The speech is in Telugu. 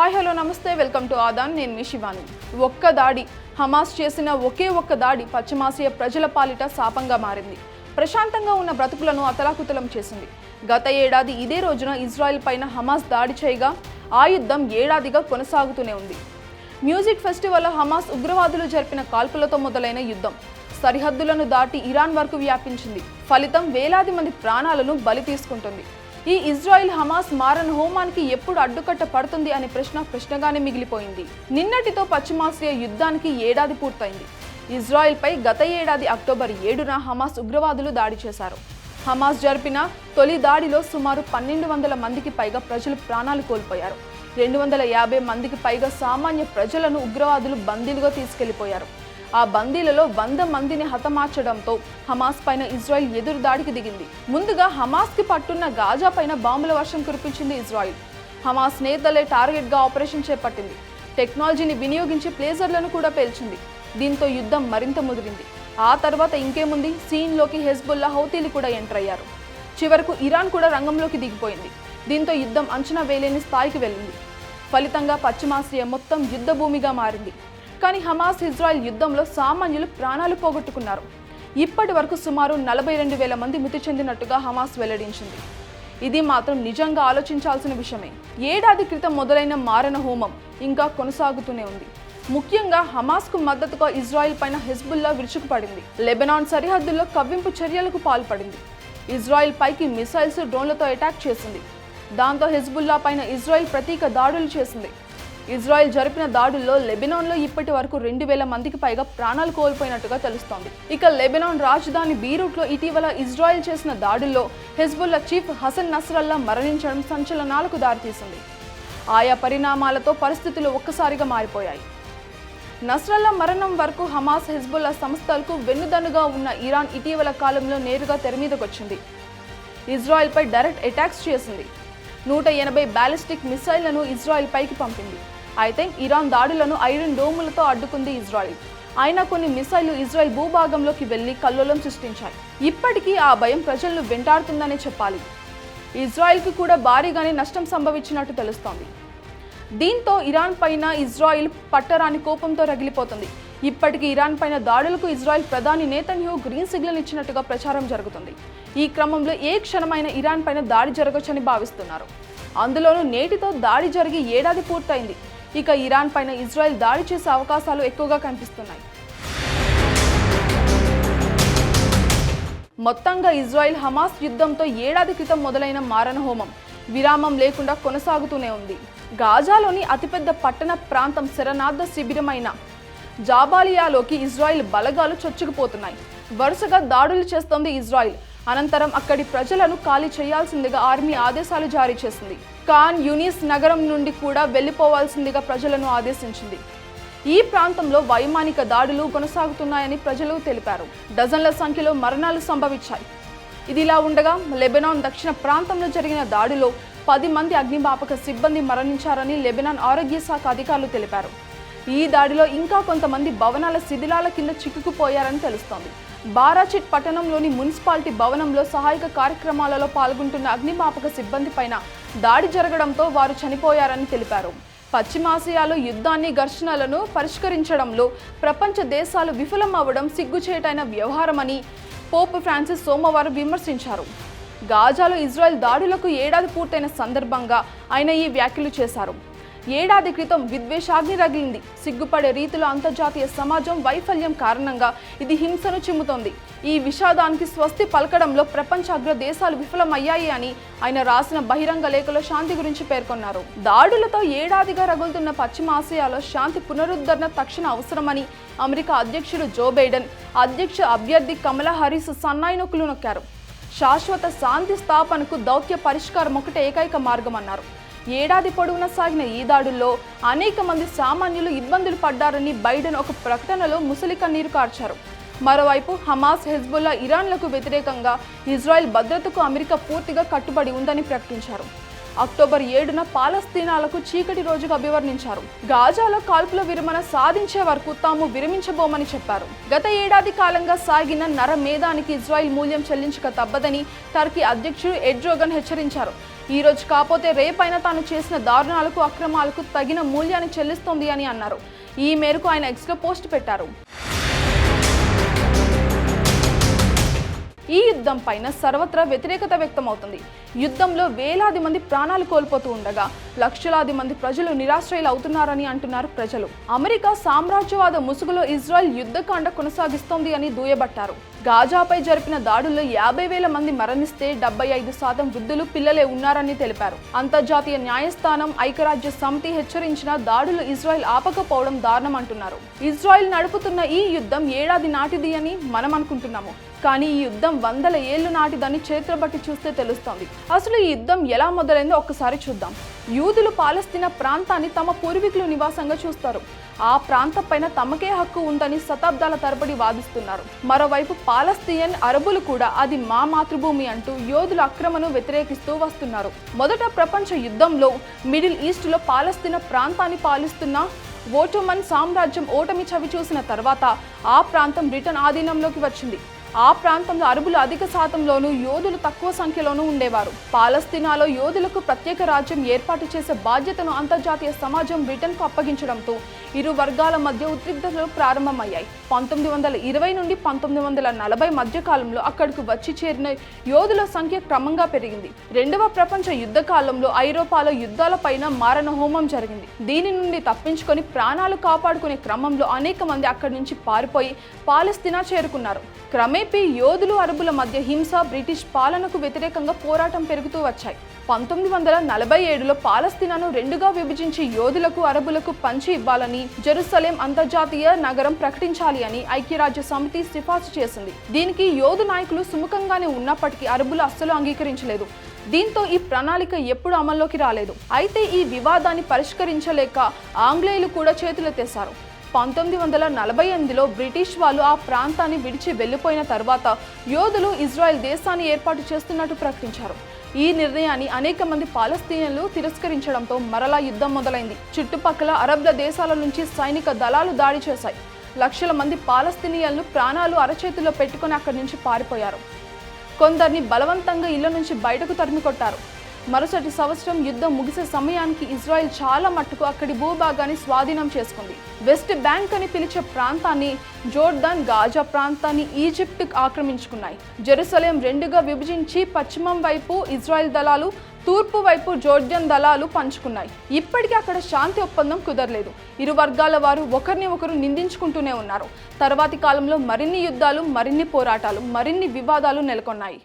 హాయ్ హలో నమస్తే వెల్కమ్ టు ఆదాన్. నేను మీ శివాని. ఒక్క దాడి, హమాస్ చేసిన ఒకే ఒక్క దాడి పశ్చిమాసియా ప్రజల పాలిట శాపంగా మారింది. ప్రశాంతంగా ఉన్న బ్రతుకులను అతలాకుతలం చేసింది. గత ఏడాది ఇదే రోజున ఇజ్రాయెల్ పైన హమాస్ దాడి చేయగా ఆ యుద్ధం ఏడాదిగా కొనసాగుతూనే ఉంది. మ్యూజిక్ ఫెస్టివల్లో హమాస్ ఉగ్రవాదులు జరిపిన కాల్పులతో మొదలైన యుద్ధం సరిహద్దులను దాటి ఇరాన్ వరకు వ్యాపించింది. ఫలితం వేలాది మంది ప్రాణాలను బలి తీసుకుంటుంది. ఈ ఇజ్రాయెల్ హమాస్ మారణ హోమానికి ఎప్పుడు అడ్డుకట్ట పడుతుంది అనే ప్రశ్నగానే మిగిలిపోయింది. నిన్నటితో పశ్చిమాసియా యుద్ధానికి ఏడాది పూర్తయింది. ఇజ్రాయెల్పై గత ఏడాది అక్టోబర్ 7న హమాస్ ఉగ్రవాదులు దాడి చేశారు. హమాస్ జరిపిన తొలి దాడిలో సుమారు 1200 మందికి పైగా ప్రజలు ప్రాణాలు కోల్పోయారు. 250 మందికి పైగా సామాన్య ప్రజలను ఉగ్రవాదులు బందీలుగా తీసుకెళ్లిపోయారు. ఆ బందీలలో 100 మందిని హతమార్చడంతో హమాస్ పైన ఇజ్రాయెల్ ఎదురు దాడికి దిగింది. ముందుగా హమాస్కి పట్టున్న గాజా పైన బాంబుల వర్షం కురిపించింది ఇజ్రాయెల్. హమాస్ నేతలే టార్గెట్గా ఆపరేషన్ చేపట్టింది. టెక్నాలజీని వినియోగించి ప్లేజర్లను కూడా పేల్చింది. దీంతో యుద్ధం మరింత ముదిరింది. ఆ తర్వాత ఇంకేముంది, సీన్లోకి హెజ్బుల్లా, హౌతీలు కూడా ఎంటర్ అయ్యారు. చివరకు ఇరాన్ కూడా రంగంలోకి దిగిపోయింది. దీంతో యుద్ధం అంచనా వేయలేని స్థాయికి వెళ్ళింది. ఫలితంగా పశ్చిమాసియా మొత్తం యుద్ధ భూమిగా మారింది. కానీ హమాస్ ఇజ్రాయెల్ యుద్ధంలో సామాన్యులు ప్రాణాలు పోగొట్టుకున్నారు. ఇప్పటి వరకు సుమారు 42,000 మంది మృతి చెందినట్టుగా హమాస్ వెల్లడించింది. ఇది మాత్రం నిజంగా ఆలోచించాల్సిన విషయమే. ఏడాది క్రితం మొదలైన మారణ హోమం ఇంకా కొనసాగుతూనే ఉంది. ముఖ్యంగా హమాస్కు మద్దతుగా ఇజ్రాయెల్ పైన హెజ్బుల్లా విరుచుకుపడింది. లెబనాన్ సరిహద్దుల్లో కవ్వింపు చర్యలకు పాల్పడింది. ఇజ్రాయెల్ పైకి మిసైల్స్, డ్రోన్లతో అటాక్ చేసింది. దాంతో హెజ్బుల్లా పైన ఇజ్రాయెల్ ప్రతీక దాడులు చేసింది. ఇజ్రాయెల్ జరిపిన దాడుల్లో లెబనాన్లో ఇప్పటి వరకు 2000 మందికి పైగా ప్రాణాలు కోల్పోయినట్టుగా తెలుస్తోంది. ఇక లెబనాన్ రాజధాని బీరూట్లో ఇటీవల ఇజ్రాయెల్ చేసిన దాడుల్లో హెజ్బుల్లా చీఫ్ హసన్ నస్రల్లా మరణించడం సంచలనాలకు దారితీసింది. ఆయా పరిణామాలతో పరిస్థితులు ఒక్కసారిగా మారిపోయాయి. నస్రల్లా మరణం వరకు హమాస్, హెజ్బుల్లా సంస్థలకు వెన్నుదన్నుగా ఉన్న ఇరాన్ ఇటీవల కాలంలో నేరుగా తెరమీదకొచ్చింది. ఇజ్రాయెల్పై డైరెక్ట్ అటాక్స్ చేసింది. 180 బ్యాలిస్టిక్ మిసైళ్లను ఇజ్రాయెల్ పైకి పంపింది. అయితే ఇరాన్ దాడులను ఐరన్ డోములతో అడ్డుకుంది ఇజ్రాయెల్. అయినా కొన్ని మిసైళ్లు ఇజ్రాయెల్ భూభాగంలోకి వెళ్లి కల్లోలం సృష్టించాయి. ఇప్పటికీ ఆ భయం ప్రజలను వెంటాడుతుందనే చెప్పాలి. ఇజ్రాయెల్కి కూడా భారీగానే నష్టం సంభవించినట్టు తెలుస్తోంది. దీంతో ఇరాన్ పైన ఇజ్రాయెల్ పట్టరాని కోపంతో రగిలిపోతుంది. ఇప్పటికీ ఇరాన్ పైన దాడులకు ఇజ్రాయెల్ ప్రధాని నేతన్యాహు గ్రీన్ సిగ్నల్ ఇచ్చినట్టుగా ప్రచారం జరుగుతుంది. ఈ క్రమంలో ఏ క్షణమైన ఇరాన్ పైన దాడి జరగవచ్చని భావిస్తున్నారు. అందులోనూ నేటితో దాడి జరిగి ఏడాది పూర్తయింది. ఇక ఇరాన్ పైన ఇజ్రాయెల్ దాడి చేసే అవకాశాలు ఎక్కువగా కనిపిస్తున్నాయి. మొత్తంగా ఇజ్రాయెల్ హమాస్ యుద్ధంతో ఏడాది క్రితం మొదలైన మారణ హోమం విరామం లేకుండా కొనసాగుతూనే ఉంది. గాజాలోని అతిపెద్ద పట్టణ ప్రాంతం శరణార్థ శిబిరమైన జాబాలియాలోకి ఇజ్రాయెల్ బలగాలు చొచ్చుకుపోతున్నాయి. వరుసగా దాడులు చేస్తోంది ఇజ్రాయెల్. అనంతరం అక్కడి ప్రజలను ఖాళీ చేయాల్సిందిగా ఆర్మీ ఆదేశాలు జారీ చేసింది. ఖాన్ యూనిస్ నగరం నుండి కూడా వెళ్లిపోవాల్సిందిగా ప్రజలను ఆదేశించింది. ఈ ప్రాంతంలో వైమానిక దాడులు కొనసాగుతున్నాయని ప్రజలు తెలిపారు. డజన్ల సంఖ్యలో మరణాలు సంభవించాయి. ఇదిలా ఉండగా లెబనాన్ దక్షిణ ప్రాంతంలో జరిగిన దాడిలో 10 మంది అగ్నిమాపక సిబ్బంది మరణించారని లెబనాన్ ఆరోగ్య శాఖ అధికారులు తెలిపారు. ఈ దాడిలో ఇంకా కొంతమంది భవనాల శిథిలాల కింద చిక్కుకుపోయారని తెలుస్తోంది. బారాచిట్ పట్టణంలోని మున్సిపాలిటీ భవనంలో సహాయక కార్యక్రమాలలో పాల్గొంటున్న అగ్నిమాపక సిబ్బంది పైన దాడి జరగడంతో వారు చనిపోయారని తెలిపారు. పశ్చిమాసియాలో యుద్ధాన్ని, ఘర్షణలను పరిష్కరించడంలో ప్రపంచ దేశాలు విఫలం అవ్వడం సిగ్గుచేటైన వ్యవహారమని పోప్ ఫ్రాన్సిస్ సోమవారం విమర్శించారు. గాజాలో ఇజ్రాయెల్ దాడులకు ఏడాది పూర్తయిన సందర్భంగా ఆయన ఈ వ్యాఖ్యలు చేశారు. ఏడాది క్రితం విద్వేషాగ్ని రగిలింది. సిగ్గుపడే రీతిలో అంతర్జాతీయ సమాజం వైఫల్యం కారణంగా ఇది హింసను చిమ్ముతోంది. ఈ విషాదానికి స్వస్తి పలకడంలో ప్రపంచ అగ్ర దేశాలు విఫలమయ్యాయి అని ఆయన రాసిన బహిరంగ లేఖలో శాంతి గురించి పేర్కొన్నారు. దాడులతో ఏడాదిగా రగులుతున్న పశ్చిమాసియాలో శాంతి పునరుద్ధరణ తక్షణ అవసరమని అమెరికా అధ్యక్షుడు జో బైడెన్, అధ్యక్ష అభ్యర్థి కమలా హారిస్ సన్నాయి నొక్కులు నొక్కారు. శాశ్వత శాంతి స్థాపనకు దౌత్య పరిష్కారం ఒకటే ఏకైక మార్గమన్నారు. ఏడాది పొడవునా సాగిన ఈ దాడుల్లో అనేక మంది సామాన్యులు ఇబ్బందులు పడ్డారని బైడెన్ ఒక ప్రకటనలో ముసలి కన్నీరు కార్చారు. మరోవైపు హమాస్, హెజ్బుల్లా, ఇరాన్లకు వ్యతిరేకంగా ఇజ్రాయెల్ భద్రతకు అమెరికా పూర్తిగా కట్టుబడి ఉందని ప్రకటించారు. అక్టోబర్ 7న పాలస్తీనాలకు చీకటి రోజుగా అభివర్ణించారు. గాజాలో కాల్పుల విరమణ సాధించే వరకు తాము విరమించబోమని చెప్పారు. గత ఏడాది కాలంగా సాగిన నరమేధానికి ఇజ్రాయెల్ మూల్యం చెల్లించక తప్పదని టర్కీ అధ్యక్షుడు ఎర్డోగన్ హెచ్చరించారు. ఈ రోజు కాకపోతే రేపైనా తాను చేసిన దారుణాలకు అక్రమాలకు తగిన మూల్యాన్ని చెల్లిస్తోంది అని అన్నారు. ఈ మేరకు ఆయన ఎక్స్లో పోస్ట్ పెట్టారు. ఈ యుద్ధం పైన సర్వత్రా వ్యతిరేకత వ్యక్తమవుతుంది. యుద్ధంలో వేలాది మంది ప్రాణాలు కోల్పోతూ ఉండగా లక్షలాది మంది ప్రజలు నిరాశ్రయులు అవుతున్నారని అంటున్నారు ప్రజలు. అమెరికా సామ్రాజ్యవాద ముసుగులో ఇజ్రాయెల్ యుద్ధకాండ కొనసాగిస్తోంది అని దుయ్యబట్టారు. గాజాపై జరిపిన దాడుల్లో 50,000 మంది మరణిస్తే 75% వృద్ధులు, పిల్లలే ఉన్నారని తెలిపారు. అంతర్జాతీయ న్యాయస్థానం, ఐక్యరాజ్య సమితి హెచ్చరించిన దాడులు ఇజ్రాయెల్ ఆపకపోవడం దారుణం అంటున్నారు. ఇజ్రాయెల్ నడుపుతున్న ఈ యుద్ధం ఏడాది నాటిది అని మనం అనుకుంటున్నాము, కానీ ఈ యుద్ధం 100 ఏళ్లు నాటిదని చరిత్ర బట్టి చూస్తే తెలుస్తోంది. అసలు ఈ యుద్ధం ఎలా మొదలైందో ఒక్కసారి చూద్దాం. యూదులు పాలస్తీనా ప్రాంతాన్ని తమ పూర్వీకులు నివాసంగా చూస్తారు. ఆ ప్రాంతం పైన తమకే హక్కు ఉందని శతాబ్దాల తరబడి వాదిస్తున్నారు. మరోవైపు పాలస్తీన్ అరబులు కూడా అది మా మాతృభూమి అంటూ యోధుల అక్రమను వ్యతిరేకిస్తూ వస్తున్నారు. మొదట ప్రపంచ యుద్ధంలో మిడిల్ ఈస్ట్లో పాలస్తీనా ప్రాంతాన్ని పాలిస్తున్న ఓటోమన్ సామ్రాజ్యం ఓటమి చవి చూసిన తర్వాత ఆ ప్రాంతం బ్రిటన్ ఆధీనంలోకి వచ్చింది. ఆ ప్రాంతంలో అరబులు అధిక శాతంలోనూ, యోధులు తక్కువ సంఖ్యలోనూ ఉండేవారు. పాలస్తీనాలో యోధులకు ప్రత్యేక రాజ్యం ఏర్పాటు చేసే బాధ్యతను అంతర్జాతీయ సమాజం బ్రిటన్కు అప్పగించడంతో ఇరు వర్గాల మధ్య ఉద్రిక్తతలు ప్రారంభమయ్యాయి. 1920 నుండి 1940 మధ్య కాలంలో అక్కడకు వచ్చి చేరిన యోధుల సంఖ్య క్రమంగా పెరిగింది. రెండవ ప్రపంచ యుద్ధ కాలంలో ఐరోపాలో యుద్ధాలపైన మారణ హోమం జరిగింది. దీని నుండి తప్పించుకొని ప్రాణాలు కాపాడుకునే క్రమంలో అనేక మంది అక్కడి నుంచి పారిపోయి పాలస్తీనా చేరుకున్నారు. క్రమేపీ యోధులు, అరబుల మధ్య హింస, బ్రిటిష్ పాలనకు వ్యతిరేకంగా పోరాటం పెరుగుతూ వచ్చాయి. 1947లో పాలస్తీనాను రెండుగా విభజించి యోధులకు, అరబులకు పంచి ఇవ్వాలని, జెరూసలేం అంతర్జాతీయ నగరం ప్రకటించాలి అని ఐక్యరాజ్య సమితి సిఫార్సు చేసింది. దీనికి యోధు నాయకులు సుముఖంగానే ఉన్నప్పటికీ అరబులు అస్సలు అంగీకరించలేదు. దీంతో ఈ ప్రణాళిక ఎప్పుడు అమల్లోకి రాలేదు. అయితే ఈ వివాదాన్ని పరిష్కరించలేక ఆంగ్లేయులు కూడా చేతులెత్తేశారు. 1948లో బ్రిటిష్ వాళ్ళు ఆ ప్రాంతాన్ని విడిచి వెళ్లిపోయిన తర్వాత యోధులు ఇజ్రాయెల్ దేశాన్ని ఏర్పాటు చేస్తున్నట్టు ప్రకటించారు. ఈ నిర్ణయాన్ని అనేక మంది పాలస్తీనియన్లు తిరస్కరించడంతో మరలా యుద్ధం మొదలైంది. చుట్టుపక్కల అరబ్ల దేశాల నుంచి సైనిక దళాలు దాడి చేశాయి. లక్షల మంది పాలస్తీనియన్లు ప్రాణాలు అరచేతుల్లో పెట్టుకుని అక్కడి నుంచి పారిపోయారు. కొందరిని బలవంతంగా ఇళ్ల నుంచి బయటకు తరిమికొట్టారు. మరుసటి సంవత్సరం యుద్ధం ముగిసే సమయానికి ఇజ్రాయెల్ చాలా మట్టుకు అక్కడి భూభాగాన్ని స్వాధీనం చేసుకుంది. వెస్ట్ బ్యాంక్ అని పిలిచే ప్రాంతాన్ని, జోర్దాన్, గాజా ప్రాంతాన్ని ఈజిప్ట్ ఆక్రమించుకున్నాయి. జెరూసలేం రెండుగా విభజించి పశ్చిమం వైపు ఇజ్రాయెల్ దళాలు, తూర్పు వైపు జోర్డాన్ దళాలు పంచుకున్నాయి. ఇప్పటికీ అక్కడ శాంతి ఒప్పందం కుదరలేదు. ఇరు వర్గాల వారు ఒకరిని ఒకరు నిందించుకుంటూనే ఉన్నారు. తర్వాతి కాలంలో మరిన్ని యుద్ధాలు, మరిన్ని పోరాటాలు, మరిన్ని వివాదాలు నెలకొన్నాయి.